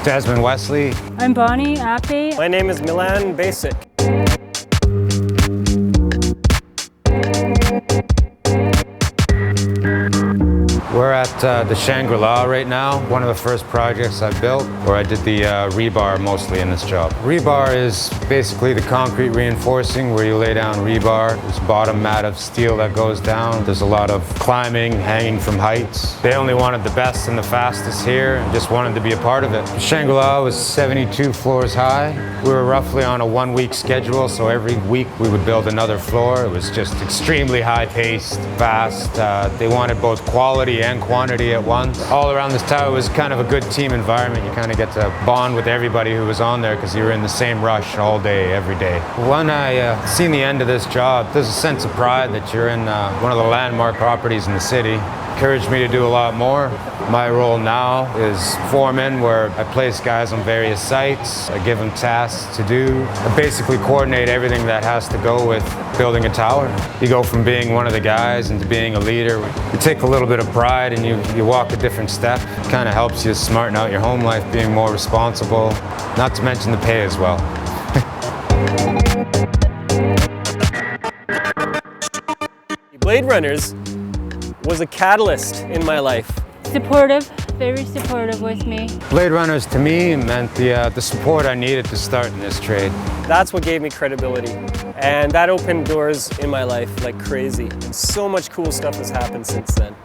Desmond Wesley. I'm Bonnie Ape. My name is Milan Basic. We're at the Shangri-La right now, one of the first projects I built, where I did the rebar mostly in this job. Rebar is basically the concrete reinforcing where you lay down rebar. There's a bottom mat of steel that goes down. There's a lot of climbing, hanging from heights. They only wanted the best and the fastest here and just wanted to be a part of it. Shangri-La was 72 floors high. We were roughly on a 1-week schedule, so every week we would build another floor. It was just extremely high-paced, fast. They wanted both quality and quantity at once. All around this tower was kind of a good team environment. You kind of get to bond with everybody who was on there because you were in the same rush all day, every day. When I seen the end of this job, there's a sense of pride that you're in one of the landmark properties in the city. Encouraged me to do a lot more. My role now is foreman, where I place guys on various sites. I give them tasks to do. I basically coordinate everything that has to go with building a tower. You go from being one of the guys into being a leader. You take a little bit of pride and you walk a different step. It kind of helps you smarten out your home life, being more responsible, not to mention the pay as well. BladeRunners was a catalyst in my life. Supportive, very supportive with me. BladeRunners to me meant the support I needed to start in this trade. That's what gave me credibility. And that opened doors in my life like crazy. And so much cool stuff has happened since then.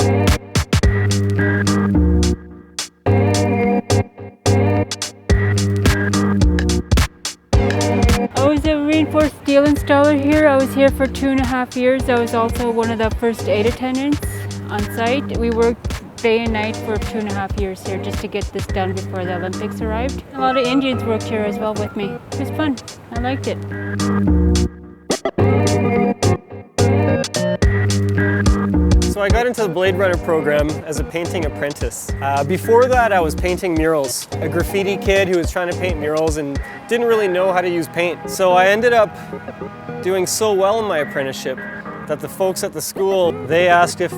I was a reinforced steel installer here. I was here for 2.5 years. I was also one of the first aid attendants on site. We worked day and night for 2.5 years here just to get this done before the Olympics arrived. A lot of Indians worked here as well with me. It was fun. I liked it. So I got into the Blade Runner program as a painting apprentice. Before that, I was painting murals. A graffiti kid who was trying to paint murals and didn't really know how to use paint. So I ended up doing so well in my apprenticeship that the folks at the school, they asked if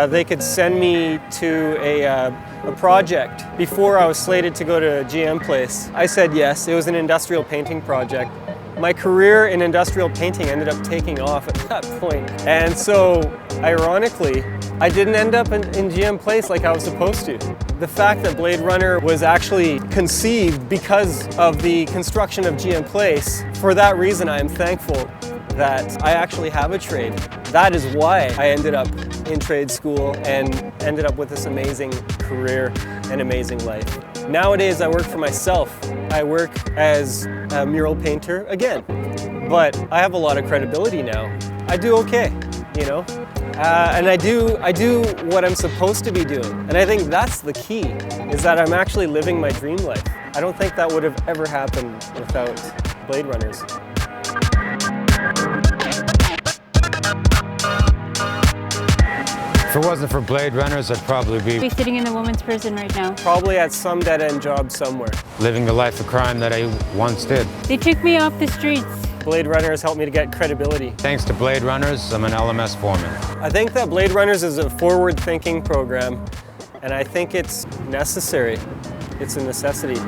they could send me to a project before I was slated to go to GM Place. I said yes. It was an industrial painting project. My career in industrial painting ended up taking off at that point. And so, ironically, I didn't end up in GM Place like I was supposed to. The fact that Blade Runner was actually conceived because of the construction of GM Place, for that reason I am thankful that I actually have a trade. That is why I ended up in trade school and ended up with this amazing career and amazing life. Nowadays I work for myself. I work as a mural painter again, but I have a lot of credibility now. I do okay, you know? And I do what I'm supposed to be doing. And I think that's the key, is that I'm actually living my dream life. I don't think that would have ever happened without BladeRunners. If it wasn't for BladeRunners, I'd probably be Sitting in the women's prison right now. Probably at some dead-end job somewhere. living the life of crime that I once did. They took me off the streets. BladeRunners helped me to get credibility. Thanks to BladeRunners, I'm an LMS foreman. I think that BladeRunners is a forward-thinking program, and I think it's necessary. It's a necessity.